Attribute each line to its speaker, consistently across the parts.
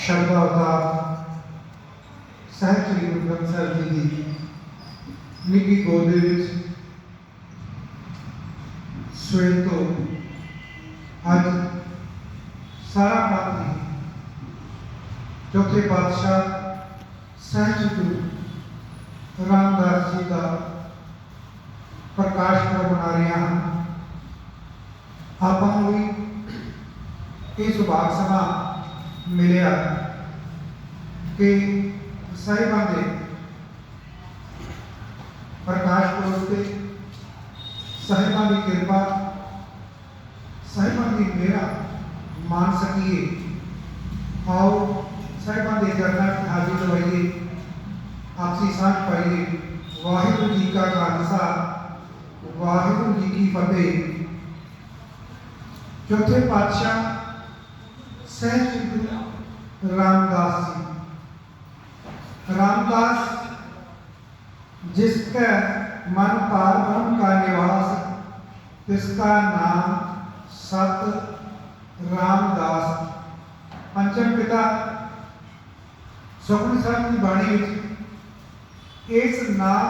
Speaker 1: शब्द अवतार ਸਾਹਿਬ ਸ੍ਰੀ ਗੁਰੂ ਗ੍ਰੰਥ ਸਾਹਿਬ ਜੀ ਦੀ ਨਿੱਘੀ ਗੋਦ ਦੇ ਵਿੱਚ ਸਵੇਰ ਤੋਂ ਅੱਜ ਸਾਰਾ ਪਾਤਰੀ ਚੌਥੇ ਪਾਤਸ਼ਾਹ ਸਾਹਿਬ ਸ੍ਰੀ ਗੁਰੂ ਰਾਮਦਾਸ ਜੀ ਦਾ ਪ੍ਰਕਾਸ਼ ਪੁਰਬ ਮਨਾ ਰਹੇ ਹਨ। ਆਪਾਂ ਨੂੰ ਵੀ ਇਹ ਸੁਭਾਗ ਸਮਾਂ ਮਿਲਿਆ ਕਿ ਸਾਹਿਬਾਂ ਦੇ ਪ੍ਰਕਾਸ਼ ਪੁਰਬ ਤੇ ਸਾਹਿਬਾਂ ਦੀ ਕਿਰਪਾ ਸਾਹਿਬਾਂ ਦੀ ਮੇਰਾ ਮਾਨ ਸਕੀਏ। ਆਓ ਸਾਹਿਬਾਂ ਦੇ ਚਰਨਾਂ 'ਚ ਹਾਜ਼ਰੀ ਲਵਾਈਏ, ਆਪਸੀ ਸਾਂਝ ਪਾਈਏ। ਵਾਹਿਗੁਰੂ ਜੀ ਕਾ ਖਾਲਸਾ, ਵਾਹਿਗੁਰੂ ਜੀ ਕੀ ਫਤਿਹ। चौथे पातशाह सहज श्री गुरु रामदास जी। रामदास जिसका मन पार ब्रह्म का निवास, तिसका नाम सत रामदास। पंचम पिता सुखमनी साहब की बाणी में इस नाम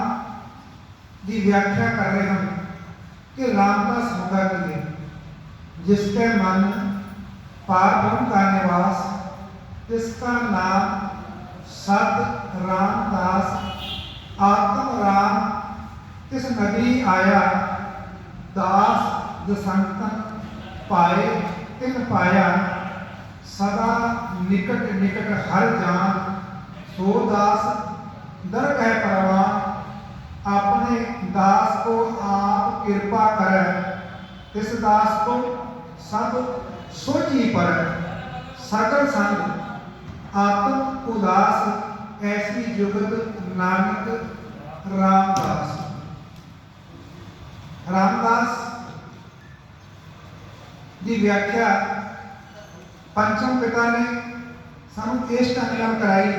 Speaker 1: की व्याख्या कर रहे हैं कि रामदास होगा कि है जिसके मन पार ब्रह्म का निवास, जिसका नाम सत रामदास। आत्म राम किस नगरी आया, दास दसंतन पाए तिन पाया। सदा निकट निकट हर जान, सो दास दरगह परवान। अपने दास को आप कृपा करे, इस दास को सब सोची पर। सकल संग आत्म उदास, ऐसी जुगत नानक रामदास। रामदास की व्याख्या पंचम पिता ने सानू इस ढंग नाल कराई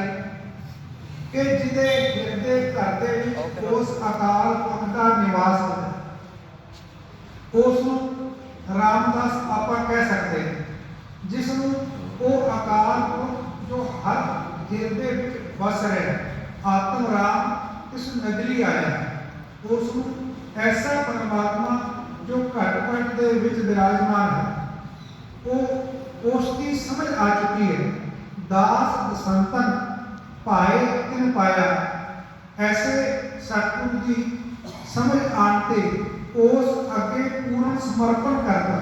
Speaker 1: कि जिदे गिरदे घर दे विच उस अकाल पुरख दा निवास होता, उसनूं रामदास आपा कह सकते हैं, जिसनूं वो अकाल पुरख जो हर गिरदे विच वस रहा, आत्म राम इस नगरी आया, उसनूं ऐसा परमात्मा जो घट घट दे विच विराजमान है, वो उसकी समझ आ चुकी है। दास दसंतन पाए तिन पाया। ऐसे सतगुरु की समझ आते उस अगे पूर्ण समर्पण करता,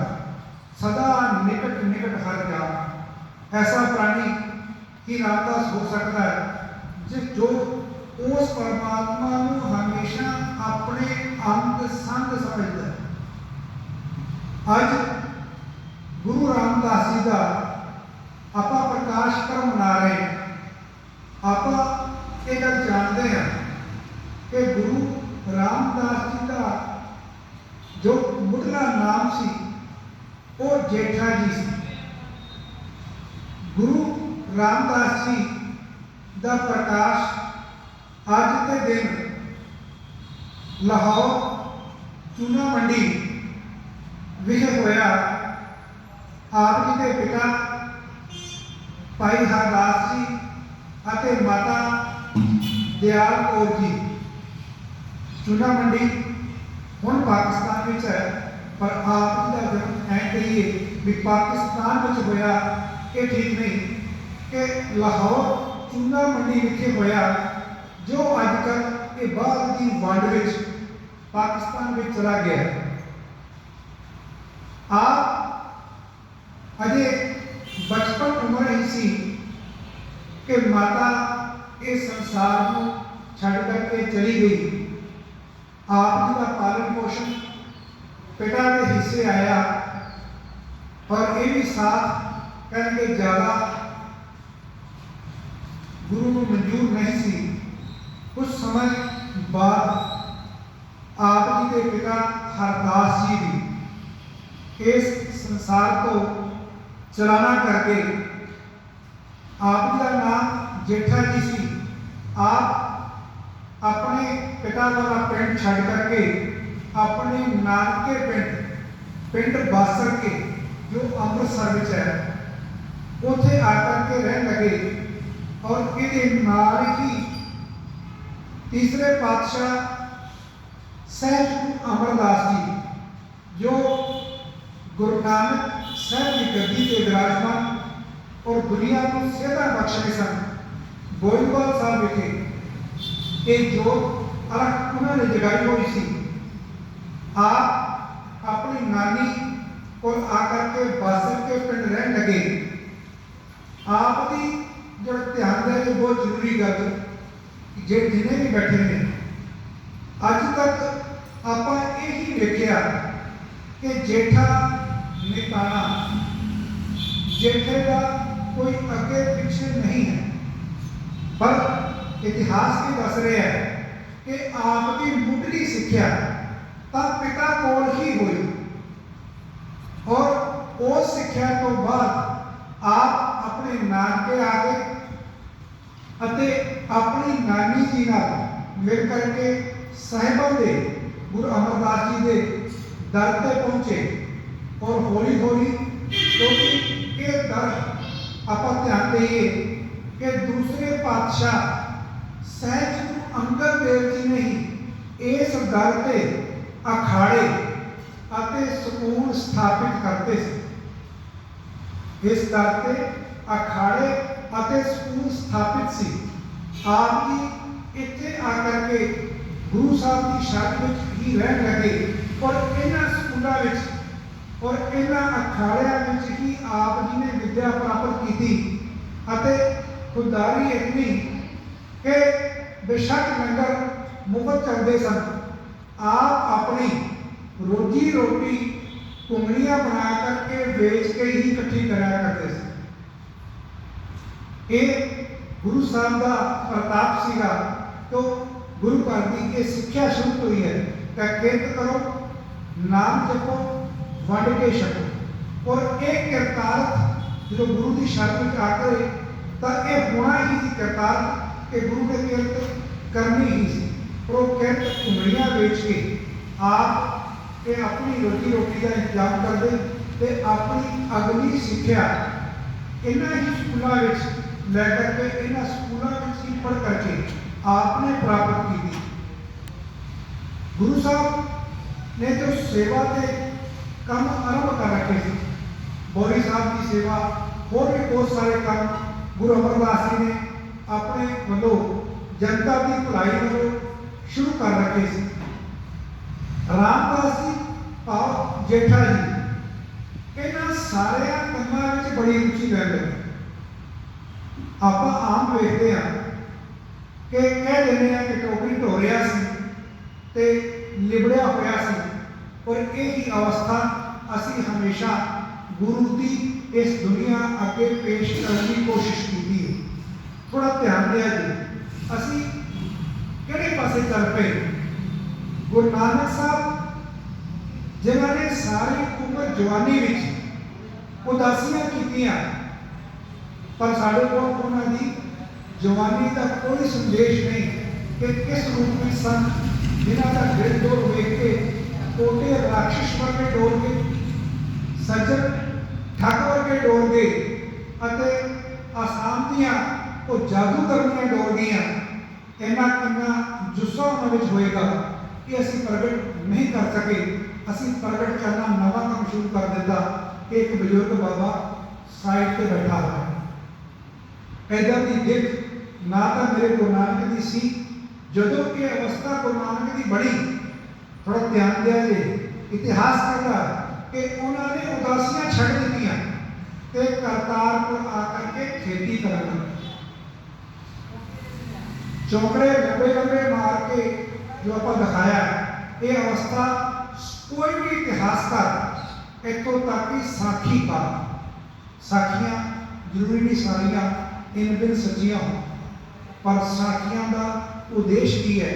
Speaker 1: सदा निकट निकट हर जा। ऐसा प्राणी ही रामदास हो सकता है जो उस परमात्मा को हमेशा अपने अंग संग समझता है। अज गुरु रामदास जी का आप प्रकाश पर्व मना रहे हैं। आप ये गल जानते हैं कि गुरु रामदास जी का जो मुढ़ला नाम सी वो जेठा जी सी। गुरु रामदास जी का प्रकाश अज के दिन लाहौर चूना मंडी विखे होया। आप जी के पिता भाई हरदास जी अते माता दयाल कौर जी। चूना मंडी हुण पाकिस्तान में है, पर आप जी का जन्म ऐ कहिए भी पाकिस्तान में होया, ये ठीक नहीं कि लाहौर चूना मंडी विखे होया, जो अजकल ये बाद की वंड विच पाकिस्तान में चला गया। आप अजे बचपन उम्र ही सी कि माता इस संसार को छड़ करके चली गई। आप जी का पालन पोषण पिता के हिस्से आया, और ये भी साथ करके ज़्यादा गुरु को मंजूर नहीं सी। कुछ समय बाद आप जी के पिता हरदास जी भी इस संसार को चलाना करके आप जी का नाम जेठा जी सी। आप अपने पिता वाला पिंड छड़ करके अपने नानके पिंड बासर के जो अमृतसर में है, उथे आकर के के रहन लगे। और इहदे नाल ही तीसरे पातशाह सहज गुरु अमरदास जी जो गुरु नानक साहब की गद्दी से विराजमान और दुनिया को सेहत बख्शने सन, गोइंदवाल साहब विखे एक जोत अलग उन्होंने जगाई हुई सी। आप अपनी नानी को आकर के बासर के पिंड रहन लगे। आपकी जो ध्यान देने बहुत जरूरी गल जे जिन्हें भी बैठे ने अज तक आप यही देखा कि जेठा निताना जेठे का कोई अगे पीछे नहीं है, पर इतिहास भी दस रहा है कि आपकी मुढ़ली सिक्ख्या तब पिता कोल ही हुई और उस सिक्ख्या तो बाद आप अपने नानके आ गए अते अपनी नानी जी नाल मिल करके साहिबा दे गुरु अमरदास जी के दर पे पहुंचे। और हौली हौली क्योंकि ये दर आप ध्यान देइए कि दूसरे पातशाह सहज गुरु अंगद देव जी ने ही इस दर पे अखाड़े अते सकूल स्थापित करते थे। इस दर पे अखाड़े अते सकूल स्थापित सी। आप जी इत्थे आकर के गुरु साहब की शरण में ही रहन लगे और इन्हां स्कूलों में और इन्हां अखाड़ियां में ही आप जी ने विद्या प्राप्त की थी। अते खुदारी इतनी कि बेशक लंगर मुफ्त चलते सन, आप अपनी रोजी रोटी कुंगड़ियां बना करके बेच के ही इकट्ठी कराया करते थे। ये गुरु साहब का प्रताप सीगा। तो गुरु घर की ये सिक्ख्या शुरू हुई है कि किरत करो, नाम जपो, वंड के छको। और एक किरतार्थ जो गुरु की शरण में आकर तो यह होना ही थी किरतार्थ कि गुरु ने किरत करनी ही सी। और वो किरत कुंगड़ियां बेच के आप ये अपनी रोजी रोटी का इंतजाम करते ते अपनी अगली सिक्ख्या इन्हां ही स्कूलों लैकर के इन्हां स्कूलों ही पढ़ करके आपने प्राप्त की थी। गुरु साहब ने जो सेवा के काम आरंभ कर रखे थे, बौरी साहब की सेवा और भी बहुत सारे काम गुरु अमरदास जी ने अपने वालों जनता की भलाई वालों शुरू कर रखे थे। रामदास जी भाव जेठा जी इन्हां सारे कामों में बड़ी रुचि लेंदे। आप आम देखते हैं कि कह देने कि टोकरी ढो रहा से लिबड़िया होया सी। और यही अवस्था असी हमेशा गुरु की इस दुनिया अगे पेश करने की कोशिश की है। थोड़ा ध्यान दिया जी असी किहड़े पासे चल पे। गुरु नानक साहब जिन्होंने सारी उम्र जवानी में उदासियां कीतियां, पर साढ़े को उन्होंने जवानी का कोई संदेश नहीं कि किस रूप में सन जिन्हों का गिर दौड़ वेख के कोटे राक्षस वर्गे डोल के सज्जन ठग वर्गे डोल गए अते आसाम दियां वो जादूगरनियां डोल गईयां। इन्ना किन्ना जुस्सा उन्होंने होएगा कि असी प्रगट नहीं कर सके। असी प्रगट करना नवा काम शुरू कर दिता कि एक बजुर्ग बाबा साइड से बैठा हुआ है। ऐदा की दिख ना तो मेरे गुरु नानक की सी। जदों ये अवस्था गुरु नानक की बड़ी, थोड़ा ध्यान दिया जे इतिहास कहता कि उन्होंने उदासियां छड़ दित्तियां ते करतारपुर आकर के खेती करना। चौकड़े लंबे लंबे मार के जो आप दिखाया ये अवस्था कोई भी इतिहासकार इतों तक कि साखी का साखियां जरूरी नहीं सारियां इन दिन सच्चियां हो, पर साखियां का उद्देश्य की है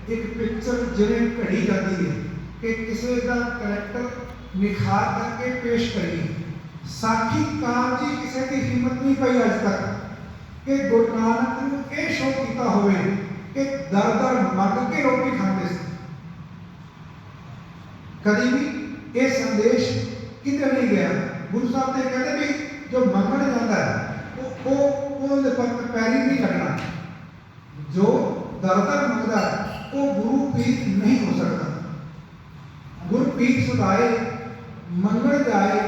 Speaker 1: एक पिक्चर जिवें घड़ी करती है कि किसी का करैक्टर निखार करके पेश करिए। साखी कार जी किसी की हिम्मत नहीं पाई अज तक कि गुरु नानक ने यह शो किया हो कि दर दर मग के रोटी खाते थे। कभी भी ये संदेश किधर नहीं गया। गुरु साहब ने कहते भी जो मंगण जाता है ਉਹਦੇ ਪਰ ਪੈਰੀ नहीं लगना। जो दर दर मंगता है वो गुरु पीर नहीं हो सकता। गुरु पीर सुधाए मंगण जाए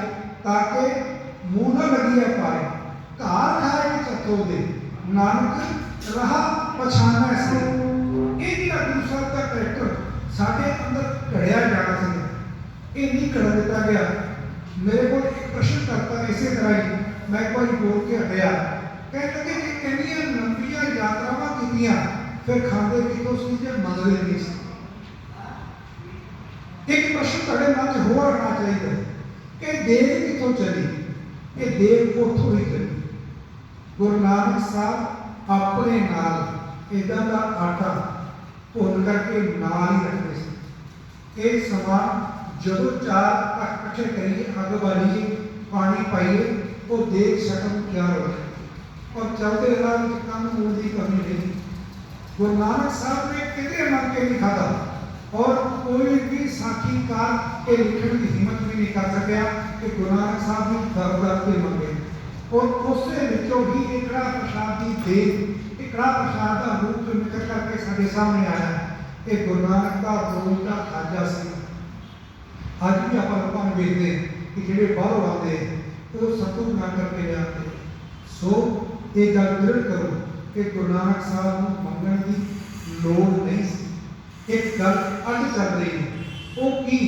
Speaker 1: ताके मुँह न लगिया पाए, कार खाए कि चथो दे नानक रहा पछाना से। ये जिहड़ा गुरु साहब का करैक्टर साडे अंदर घड़िया जाना चाहिए, ये नहीं घड़ दिता गया। मेरे को एक प्रश्न करता इसे तरह ही मैं एक बार बोल के हटिया, कहते कि इन्नियां लंबियां यात्रावां कीतियां फिर खांदे पीते सी जे मंगदे नहीं सी। एक प्रश्न तुहाडे मन च होर आना चाहिए कि देग कितों चली? ये देग उत्थों ही चली। गुरु नानक साहब अपने नाल इदां दा आटा भुन करके नाल ही रखते थे। ये समा जदों चार इकट्ठे करिए, अग बालीए, पानी पाइए, वो देग शकम तैयार हो जाए और चलते राह में काम की कमी नहीं। गुरु नानक साहब ने कितने मन के नहीं खाता और कोई भी साखीकार के लिखने की हिम्मत भी नहीं कर सकिया कि गुरु नानक साहब ने दर दर के मंगे। और उससे विचों ही एक प्रसाद की देग, एक प्रसाद का रूप जो निकल करके साढ़े सामने आया, ये गुरु नानक का रोज का खाजा से। अज भी आप लोगों को देखते हैं कि जो बाहरों आते हैं वो सतू ना करके ले आते। सो ये गल दृढ़ करो कि गुरु नानक साहब को मंगण की लोड़ नहीं सी। एक गल अज चल रही है, वो की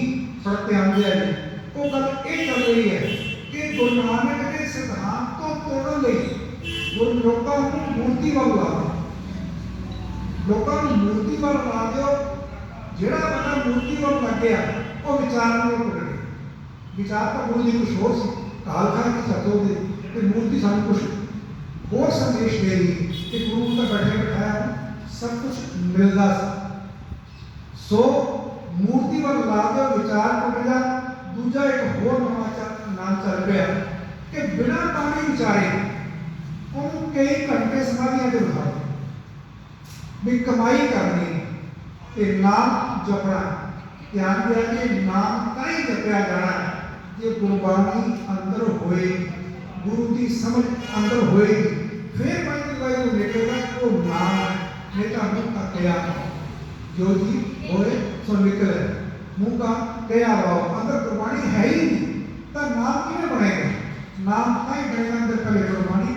Speaker 1: सड़क पर आते हैं जी, वो गल ये चल रही है कि गुरु नानक के सिद्धांत को तोड़ने गुरु लोगों को मूर्ति वाल ला दो, लोगों को मूर्ति वाल ला दो। जिहड़ा बंदा मूर्ति वाल लग गया वो विचार में भुल गए। विचार तो गुरु जी कुछ होर सी, काल खा की सतो दे ते मूर्ति सानू कुछ होर संदेश दे रही कि गुरु का बैठे बैठाया सब कुछ मिलता सी। सो मूर्ति वाल ला दो, विचार टुट गया। दूजा एक होर नवा नाम चल गया कि बिना पानी विचारे उन्होंने कई घंटे समाधियां से बिठा भी कमाई करनी ते नाम जपना। ध्यान दिया कि नाम ताई जपया जाना जे गुरबाणी अंदर होए, गुरु की समझ अंदर होएगी, फिर मैं निकलेगा वो नाम है। नहीं तो मुँह का कया जो जी होए सो निकले, मुँह का कया रहो, अंदर गुरबाणी है ही नहीं तो नाम किमें बनेगा? नाम ताई बनेगा अंदर पहले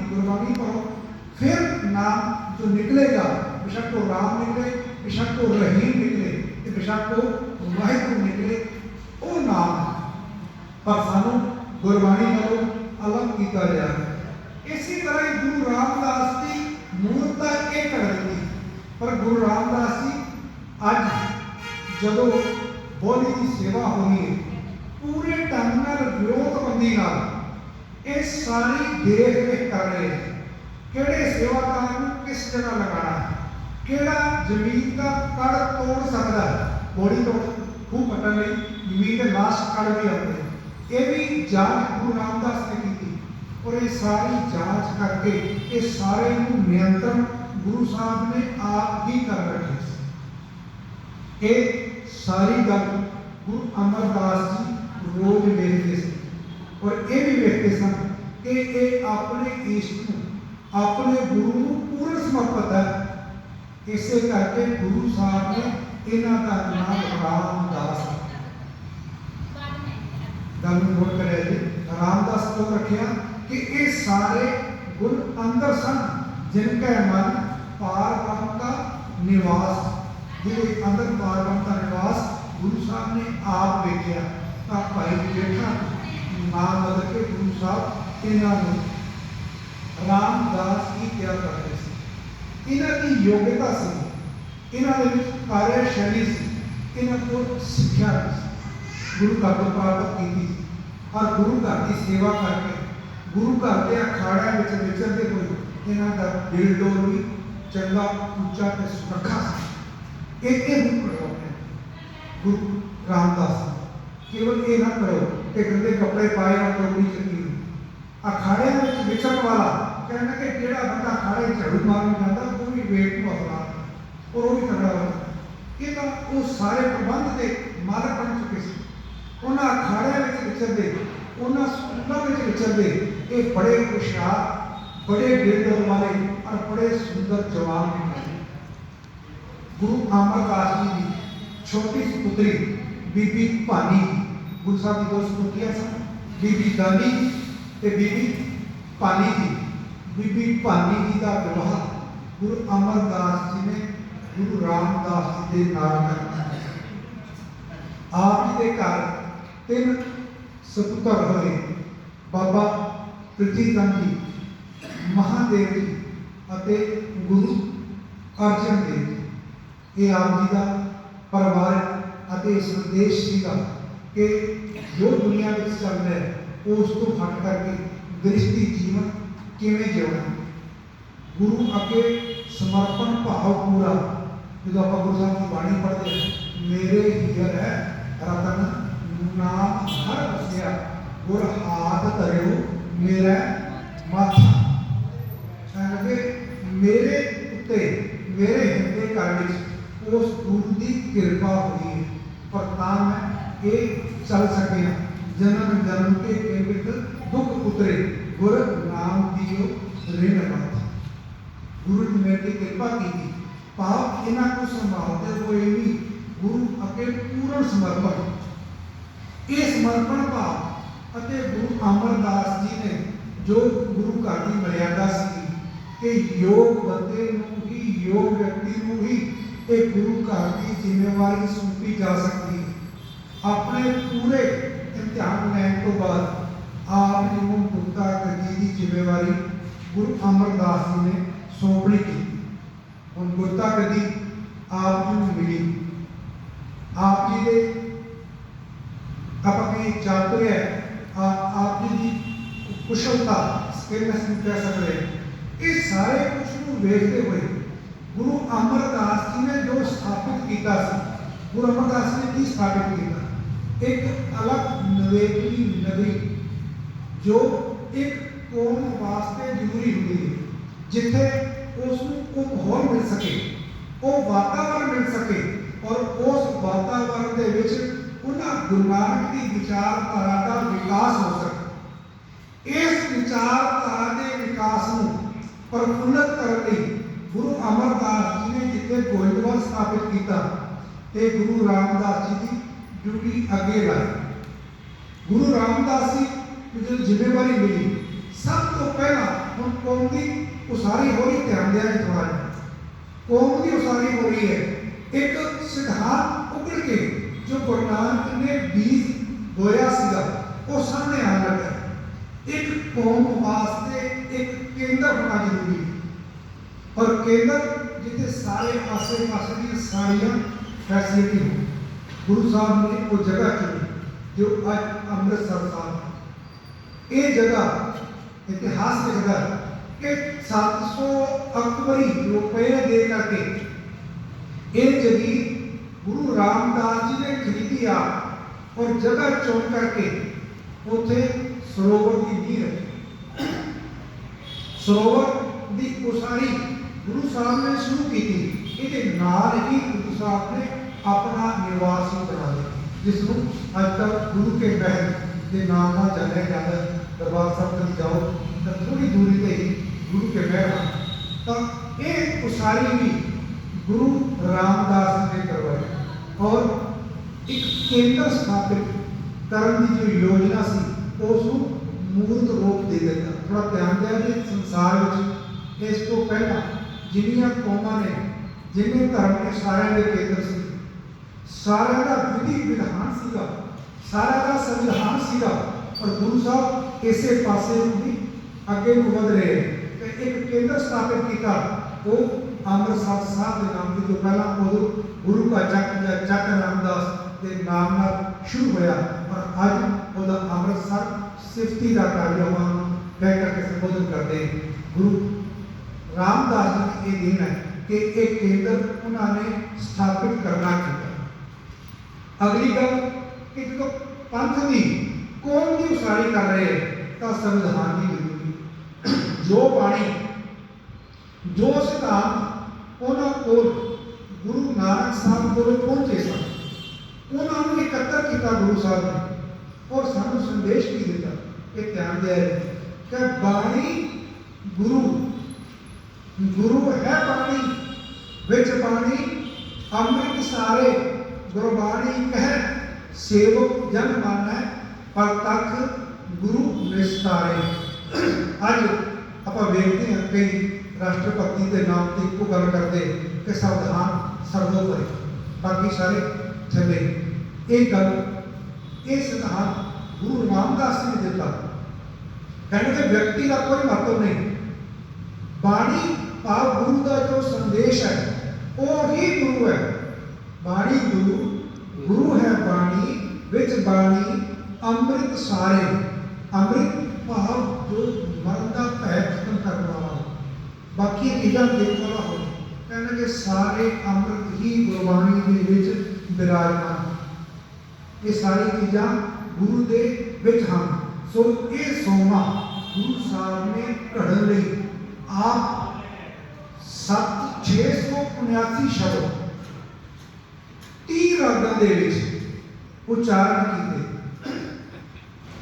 Speaker 1: गुरबाणी पढ़ो, फिर नाम जो निकलेगा बेशक तो राम निकले, बेशक तो रहीम निकले, बेशक तो वाहिगुरू निकले, वो नाम है। पर सानू गुरबाणी नालों अलग किया जा रहा है। इसी तरह ही गुरु रामदास की मूर्ता एक कर दी, पर गुरु रामदास जी अज जदों बोली की सेवा होनी है पूरे ढंग नाल विरोधबंदी नाल ये सारी देख रेख कर रहे हैं। किहड़े सेवादार किस जगह लगाना है, किहड़ा जमीन का कड़ तोड़ सकता है, बॉडी तोड़ खूह कटन लई जमीन के लास्ट कड़ भी आते हैं। ये भी जांच गुरु रामदास ने की और ये सारी जांच करके ये सारे नियंत्रण गुरु साहब ने आप ही कर रखे। ये सारी गल गुरु अमरदास जी रोज लिखते थे और ये भी लिखते सन कि ये अपने इष्ट अपने गुरु को पूर्ण समर्पित है। इसे करके गुरु साहब ने इन्हों का नाम रामदास गल नोट करे जी, रामदास क्यों रखिया कि ये सारे गुण अंदर सन जिनका मन पार ब्रह्म का निवास, जिनके अंदर पार ब्रह्म का निवास गुरु साहब ने आप देखा। तो भाई जेठा नाम बदल के गुरु साहब इन्होंने रामदास की क्या करते थे, इन्हों की योग्यता सी, इन्होंने कार्यशैली सी, इन्हों को शिक्षा गुरु घर को प्राप्त की और गुरु घर की सेवा करके गुरु घर के अखाड़िया विचरते हुए इन्हों का दिल डोर भी चंगा उच्चा ते सुरखा से। एक रूप करो अपने गुरु रामदास, केवल ये ना करो कि गंदे कपड़े पाए और टोकरी चली अखाड़े में विचरण वाला कहना कि जेड़ा बंदा अखाड़े झाड़ू मारन जाता वो भी वेट को हौसला और वो भी तगड़ा होता। ये तो वो सारे प्रबंध के मालक बन चुके थे। उन्होंने अखाड़िया विचरते, उन्होंने स्कूलों विचरते, ये बड़े होशियार बड़े दिल वाले और बड़े सुंदर जवान भी थे। गुरु अमरदास जी की छोटी पुत्री बीबी भानी, गुरु साहब की दो पुत्रियां सन, बीबी दानी ते बीबी भानी जी। बीबी भानी जी का विवाह गुरु अमरदास जी ने गुरु रामदास जी के नाम करना है। आप जी के घर 3 सपुत्र हुए, बाबा पृथ्वीचंद जी, महादेव जी अते गुरु अर्जन देव जी। ये आप जी का परिवार अते संदेश सीगा कि जो दुनिया में चल रहा है उस तो हट करके गृहस्थी जीवन किवें जिउणा। गुरु अगे समर्पण भाव पूरा। जो आप गुरु साहब की बाणी पढ़ते हैं, मेरे हीर है रतन नाम हर बसिया, गुर हाथ धरियो मेरा माथा। मेरे उत्ते मेरे हिंदे घर उस गुरु की कृपा हुई है, पर तां मैं ये चल सके। जन्म जन्म के केवट दुख उतरे, गुर नाम दियो ऋण माथा। गुरु ने मेरी कृपा की भाव इन्हों को संभालते हुए भी गुरु अगे पूर्ण समर्पण। ये समर्पण भाव अते गुरु अमरदास जी ने जो गुरु घर की मर्यादा सी कि योग बंदे नूं ही, योग व्यक्ति नूं ही एक गुरु घर की जिम्मेवारी सौंपी जा सकती है। अपने पूरे इम्तिहान लैन तो बाद आप जी को गुरता गद्दी की जिम्मेवारी गुरु अमरदास जी ने सौंपनी की। हम गुरता गद्दी आप जी को मिली। आप जी के अपनी चातुर्य, आप जी की कुशलता, स्किलनेस कह सकते हैं, इस सारे कुछ को देखते हुए गुरु अमरदास जी ने जो स्थापित किया, गुरु अमरदास ने की स्थापित किया एक अलग नवेकली नगरी जो एक कौम वास्ते जरूरी हुई है, जिथे उसको माहौल मिल सके, वो वातावरण मिल सके और उस वातावरण के विच उन्हां गुरु नानक की विचारधारा का विकास हो सके। इस विचारधारा के विकास को प्रफुल्लित करने गुरु अमरदास जी ने जितने गोइंदवाल स्थापित किया, ते गुरु रामदास जी की ड्यूटी अगे लाई। गुरु रामदास जी की जो जिम्मेवारी मिली, सब तो पहला हम कौम की उसारी हो रही, ध्यान दिया थोड़ा कौम की उसारी हो रही है। एक सिद्धांत उगड़ के जो गुरु नानक ने बीज बोया सीगा वो सामने आने लगा। एक कौम वास्ते एक केंद्र होना जरूरी है, और केंद्र जिथे सारे आसे पासे की सारिया फैसिलिटी हो। गुरु साहब ने वो जगह चुनी जो आज अमृतसर साहब। ये जगह इतिहास की जगह कि 700 अकबरी रुपए दे करके ये जगह गुरु रामदास जी ने खरीदी आ और जगह चुन करके उसे सरोवर की नींव रखी। सरोवर की उसारी गुरु साहब ने शुरू की थी। ये नाल ही गुरु साहब ने अपना निवास ही बना लिया, जिसमें अज तक गुरु के महल के नाम ना जाने जाता। दरबार साहब तक जाओ तो थोड़ी दूरी पर ही गुरु के महल हैं। तो ये उसारी भी गुरु रामदास ने करवाई और एक केंद्र स्थापित करने की जो योजना सी उसको मूर्त रूप दे देता। थोड़ा ध्यान दिया कि संसार में इस तो पहला जिन्नियां कौमां ने, जिन्ने धर्म के सारे के केंद्र से सारा का विधि विधान सीगा, सारा का संविधान सीगा, और गुरु साहब इसे पासे भी अगे बढ़ रहे हैं। तो एक केंद्र स्थापित किया वो अमृतसर साहब के नाम की जो पहला उदो गुरु का चक रामदास के नाम ना शुरू होया, और अज वह अमृतसर सिफती का कार्य कह करके संबोधन करते हैं। गुरु रामदास जी की ये दिन है कि एक केंद्र उन्होंने स्थापित करना चाहिए। अगली गल कि जो पंथ की कौन की उसारी कर रहे हैं तो संविधान की जरूरी, जो बाणी जो सिद्धांत उन्होंने को गुरु नानक साहब को पहुंचे सन, उन्होंने एकत्र किया गुरु साहब ने और सानू संदेश भी दिता कि ध्यान दिया कि बाणी गुरु गुरु है बाणी विच बाणी अमृत सारे गुरबाणी कह सेवक जन मानै प्रतख गुरु निस्तारे। अज आप वेखते हैं कई राष्ट्रपति के नाम से एक गल करते कि संविधान सर्वोपरि बाकी सारे थले। एक गल ये संविधान गुरु रामदास ने दिता, कहने के व्यक्ति का कोई महत्व नहीं, बाणी भाव गुरु का जो संदेश है वो ही गुरु है। बाणी गुरु गुरु है बाणी विच बाणी अमृत सारे। अमृत भाव जो मरण का भय खत्म करने वाला हो, बाकी चीज़ां देखने वाला हो, कहने के सारे अमृत ही गुरबाणी के विच विराजमान। ये सारी चीज़ां गुरु दे विच हैं। सो ये सोमा गुरु साहब ने घड़न लई आप 689 शब्द 30 रागां दे विच उच्चारण किए।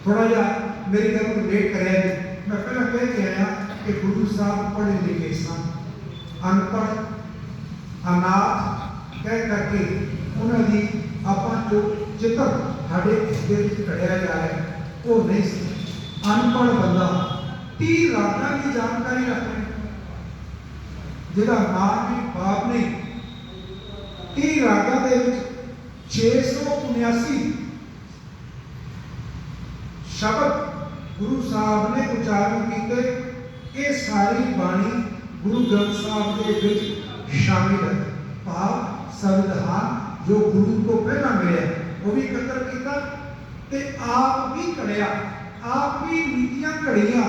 Speaker 1: थोड़ा जा मेरी गल को लेट कराया जी। मैं पहला कह के आया कि गुरु साहब पढ़े लिखे सन, अनपढ़ अनाथ कह करके उन्होंने आप जो चित्र साढ़े दिल घड़िया जा रहा है वो नहीं सी। अनपढ़ बंदा 30 रागां की जानकारी रखने जिहदा मां भी बाप नहीं, 30 रागां दे विच 679 शब्द गुरु साहब ने उच्चारण किए। ये सारी बाणी गुरु ग्रंथ साहब के विच शामिल है। भाव संविधान जो गुरु को पहला मिले वो भी एकत्र किया ते आप भी घड़िया, आप भी नीतियां घड़िया।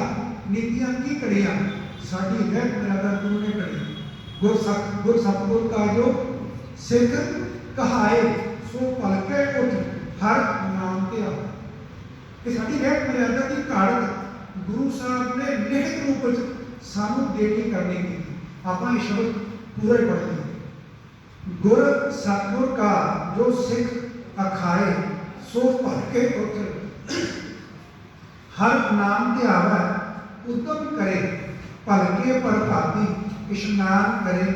Speaker 1: नीतियां की घड़िया साडी रहत मर्यादा गुरु ने घड़ी। गुर सतगुर का जो सिख कहाए सो पलके उठ हर नाम ते आ। ये साडी रहत मर्यादा की घाट गुरु साहब ने लिखित रूप में सानू देनी करनी की। आप ये शब्द पूरा ही पढ़ लिया। गुर सतगुर का जो सिख अखाए सो पलके उठ हर नाम ते आवे उद्यम करे पलके पर भाती स्नान करे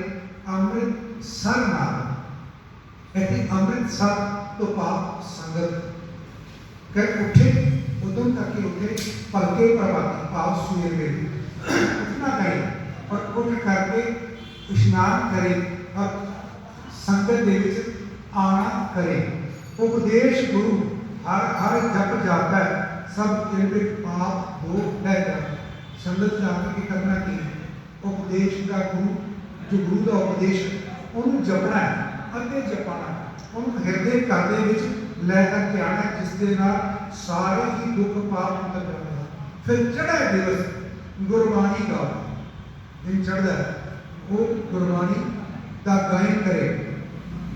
Speaker 1: अमृत सर नाम। ऐसे अमृत सर तो पाप संगत कह उठे उद्यम करके उठे पलके पर भाती पाप सुए में उठना करे और उठ करके स्नान करे और संगत दे विच आना करे। उपदेश गुरु हर हर जप जाता है सब तेरे पाप हो लहकर। संगत जाकर के करना की उपदेश का गुरु जो गुरु का उपदेश उन्होंने जपना है अते जपाना उन्होंने हृदय करने विच लैकर के आना जिसके नाल सारे ही दुख पाप उतर जाते हैं। फिर चढ़ा दिवस गुरबाणी का दिन चढ़ता है वो गुरबाणी का गायन करे।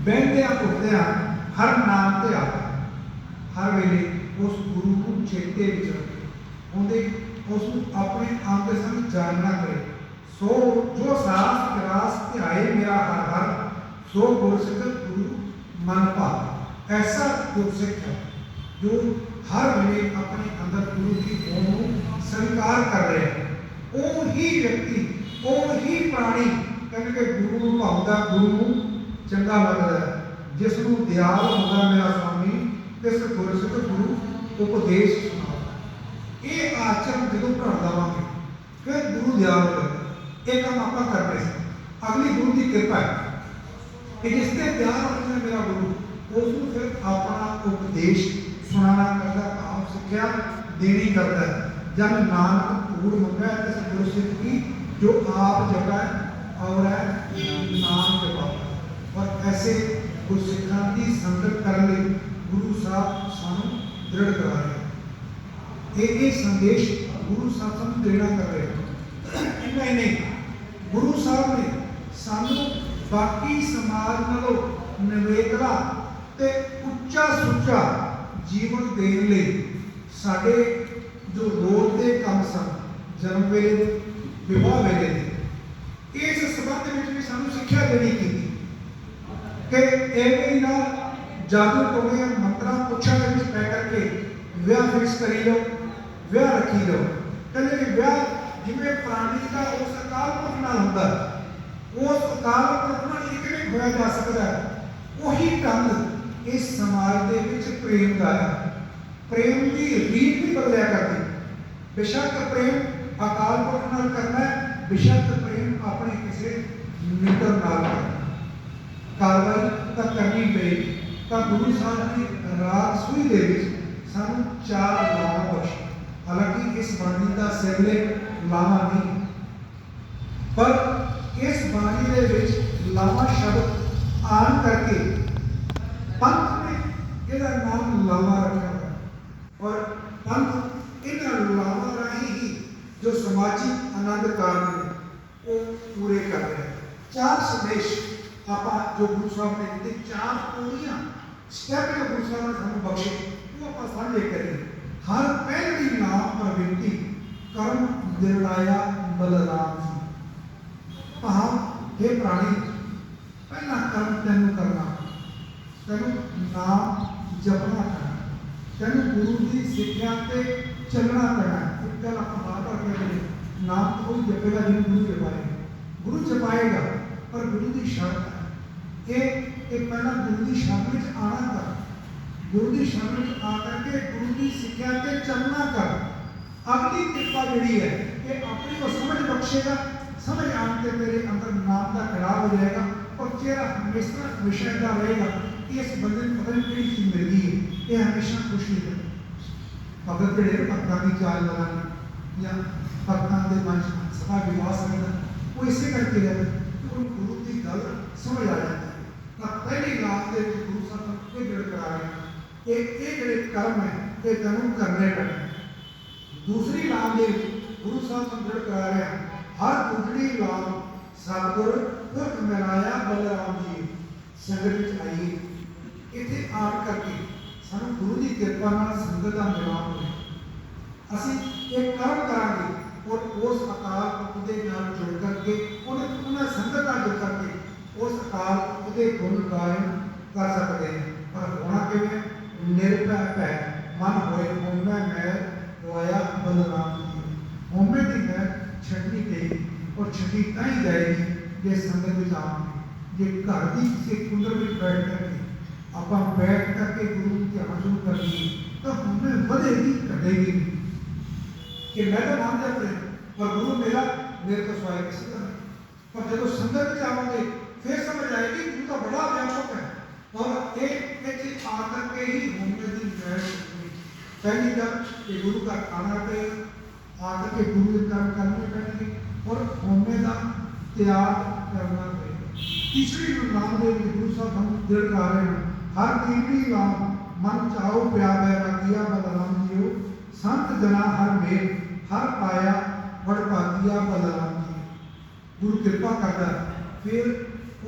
Speaker 1: बहद्या उठद्या हर नाम ते आता हर वेले उस गुरु को चेते विच रखे उन्हें उस अपने अंग संग जानना करे। सो जो सास ग्रास ध्याए मेरा हर हर सो गुरसिख गुरु मन भाव। ऐसा गुरसिख है जो हर वेले अपने अंदर गुरु की ओम को स्वीकार कर रहे हैं। वो ही व्यक्ति वो ही प्राणी कहने गुरु भावता गुरु चंगा लगता है जिसनों दयाल होगा मेरा स्वामी तिस गुरसिख गुरु उपदेश सुना। ये आचरण जो पढ़ देवे फिर गुरु दयाल होगा। एक काम आप कर रहे हैं अगली गुरु की कृपा है कि जिससे दयाल होना मेरा गुरु उसको फिर अपना उपदेश सुनाना करता भाव सिक्ख्या देनी करता है। जब नानक पूर्ण मंगा है इस गुरसिख की जो आप जगह है और है नाम जपा। और ऐसे गुरसिखा की संगत करने गुरु साहब सानू दृढ़ करा रहे हैं। ये संदेश गुरु साहब सानू देना कर रहे हैं। इन्ना ही नहीं गुरु साहब ने सानू बाकी समाज नालों निवेकला ते उच्चा सुच्चा जीवन देने लई साडे जो रोड के काम सन जन्म वेले विवाह वेले इस संबंध में भी सानू सिक्ख्या देनी की कि एवं ना जादू टोने मंत्रा पुछा के विच पै करके विआह फिक्स करी लो विआह रखी लो। कहते कि विआह जिवें प्राणी का उस अकाल पुरख नाल हुंदा उस अकाल पुरख नाल एक नहीं होया जा सकता उही ढंग इस समाज दे विच प्रेम दा है। प्रेम की रीत भी बदलिया करती बेशक प्रेम अकाल पुरख नाल करना है बेशक प्रेम अपने किसी मित्र नाल कार्रवाई तो करनी पई तो गुरु साहब की राग सूई दे विच सानू 4 लावां बख्शे। हालांकि इस बाणी का सिरले लावा नहीं पर इस बाणी दे विच लावा शब्द आन करके पंथ ने इसका नाम लावा रखा और पंथ इन लावा राही ही जो सामाजिक आनंद कारण ने वो पूरे कर रहे हैं। 4 संदेश आप जो गुरु साहब ने दिए 4 पूरियां स्टेप जो गुरु साहब ने सानू बख्शे वो आप साझे करिए। हर पहली नाम पर विनती कर्म दिलाया बलराम जी कहा हे प्राणी पहला कर्म तेन करना तेन नाम जपना करना तेन गुरु की सिक्ख्या से चलना पैना। एक गल आप बार बार कह रहे नाम तो कोई जपेगा जिन्हें गुरु जपाएगा गुरु जपाएगा पर गुरु की शर्त है ये पहला गुरु की शरण में आना कर गुरु की शरण में आकर के गुरु की सिक्ख्या से चलना कर। अगली कृपा जी है कि अपनी को समझ बख्शेगा समझ आने तेरे अंदर नाम का खड़ा हो जाएगा और चेहरा हमेशा विषय का रहेगा कि इस बंदे को पता नहीं कई चीज मिल गई है ये हमेशा खुशी है। भगत जोड़े भक्तों की चाल लगाना या भक्तों के मन सदा विवास रहना वो इसे करके रहते तो गुरु की गल समझ आ जाती है। तो पहली रात के गुरु साहब ये गल करा रहे हैं ये जोड़े कर्म है ये तेनों करने पैने। दूसरी लाभ दे गुरु साहब संदड़ करा रहे हैं हर दूसरी लाभ सतगुर पुरख मिलाया बलराम जी संगत में आइए इतने आन करके सानू गुरु की कृपा नाल संगत का मिलाप होए असीं एक कर्म करांगे और उस अकाल पुरख दे नाल जुड़ करके उन्हें संगत नाल जुड़ करके उस अकाल पुरख दे गुण गायन कर सकते हैं। पर होना किवें निर्भय भै मन होए होमे मैं रोया बलराम जी होमे की मैं छड्डी गई और छड्डी ताई जाएगी जे संगत में आवांगे। जे घर की किसी कुंडल में बैठ करके आप बैठ करके गुरु ध्यान शुरू कर लिए तो हमें बढ़ेगी घटेगी कि मैं तो मान जाते हैं पर गुरु मेरा मेरे को स्वाय किसी का नहीं। पर जब संगत में आवांगे फिर समझ आएगी गुरु का बड़ा व्यापक है और एक चीज आकर के ही होने की बैठ पहली गल कि गुरु का खाना पे आकर के गुरु के कर्म करने पड़ेंगे और होने का त्याग करना पड़ेगा। तीसरी नाम दे गुरु साहब हम दृढ़ कर रहे हैं हर तीसरी नाम मन चाहो प्यार बैरागिया बलराम जियो संत जना हर मेल हर पाया बड़ पातिया बलराम जी। गुरु कृपा करता फिर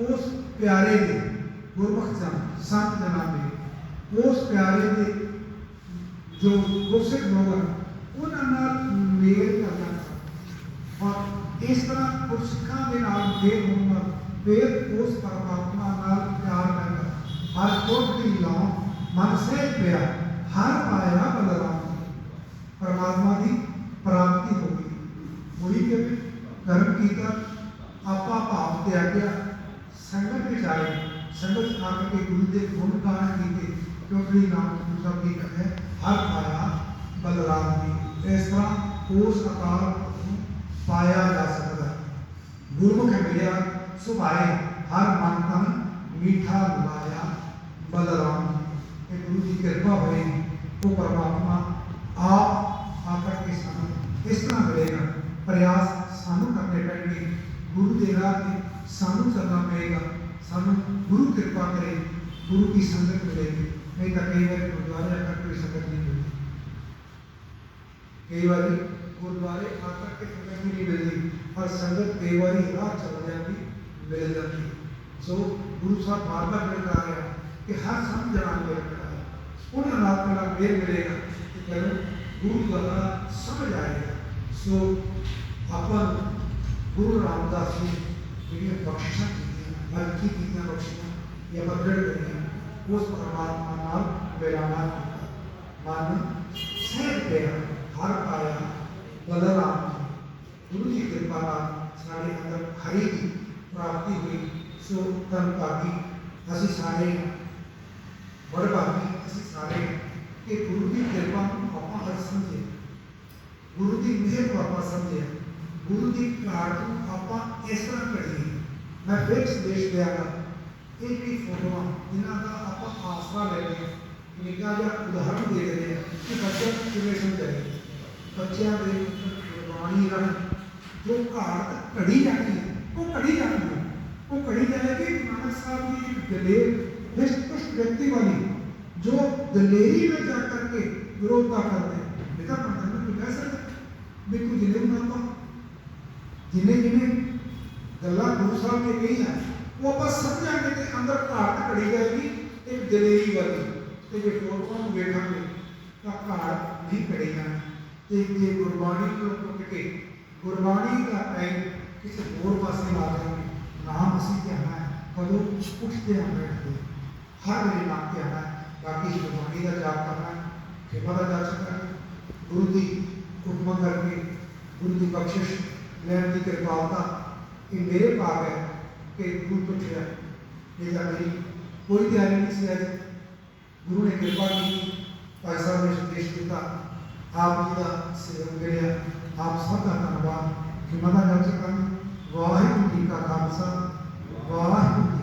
Speaker 1: उस प्यारे दे गुरमुख जन संत जना में उस प्यारे दे जो गुरसिख लोग हैं उन्होंने मेल करना और इस तरह गुरसिखा के नाल मेल होना फिर उस परमात्मा नाल प्यार करना हर कोटि लाओ मन से पिया हर पाया बलराम परमात्मा की प्राप्ति होगी। वही के कर्म किया आपा भाव त्याग्या संगत में आए संगत आकर के गुरु के गुण गान किए क्योंकि नाम गुरु साहब की कहे हर पाया बलराम जी। इस तरह उस अकाल पाया जा सकता है। गुरमुख मिलिया सुभाए हर मन तन मीठा लुभाया बलराम जी। गुरु की कृपा हुई वो परमात्मा आप आकर के सानू इस तरह मिलेगा प्रयास सानू करने पड़ेंगे गुरु के राह में सानू चलना पड़ेगा सानू गुरु कृपा करे गुरु की संगत मिलेगी। नहीं तो कई बार गुरुद्वारे आकर कोई संगत नहीं मिलती कई बार गुरुद्वारे आकर के संगत नहीं मिलती और संगत कई बार राह चल जाती मिल जाती। सो गुरु साहब बार बार कह रहे हैं कि हर सम जना में रखा है उन्हें रात का मेल मिलेगा कि जब गुरु का समझ आएगा। सो अपन गुरु रामदास जी बख्शिशा की बख्शियां या बदड़ करिए उस परमात्मा नाल मिलाना मन सहज गया हर पाया बलराम जी। गुरु की कृपा सारे अंदर हरि की प्राप्ति हुई। सो धन भागी असी सारे बड़ भागी असी सारे कि गुरु की कृपा आप हर समझे, गुरु की मेहर को आप समझे, गुरु की कार को आप इस तरह करिए। मैं फिर संदेश देगा एक ही फोटो जिन्हों का आप आसरा लेते हैं, निका जा उदाहरण दे रहे हैं कि बच्चे किमें समझाए। बच्चों के गुरबाणी रन जो घाट घड़ी जाती है वो घड़ी जाती है, वो घड़ी जाएगी। नानक साहब की एक दलेर निष्पक्ष व्यक्ति वाली जो दलेरी में जा करके विरोधता करते हैं। बेटा पंडित में कह सकते बिल्कुल जिन्हें ना जिन्हें जिन्हें गल्ला गुरु साहब ने कही है वो आप समझाएंगे कि अंदर घाट घड़ी जाएगी एक दलेरी वाली। तो जो फोटो देखा तो घाट नहीं घड़ी जाना। जे गुरबाणी को टुट के गुरबाणी का टाइम किसी होर पासे ला जाएंगे, नाम असी ध्यान है कदों उठते हैं बैठते हर वेले नाम ध्यान है। बाकी गुरबाणी का जाप करना है, कृपा का जाप करना, गुरु की हुक्म करके गुरु की बख्शिश लैन की कृपालता ये मेरे भाग है कि गुरु तो ठहरा नहीं तो मेरी कोई तैयारी नहीं सी। अज गुरु ने कृपा की, भाई साहब ने संदेश दिता, आप जी का सेवक मिले, आप सब का धन्यवाद। कि मदा दर्ज कर वाहिगुरू जी का खालसा वाहिगुरू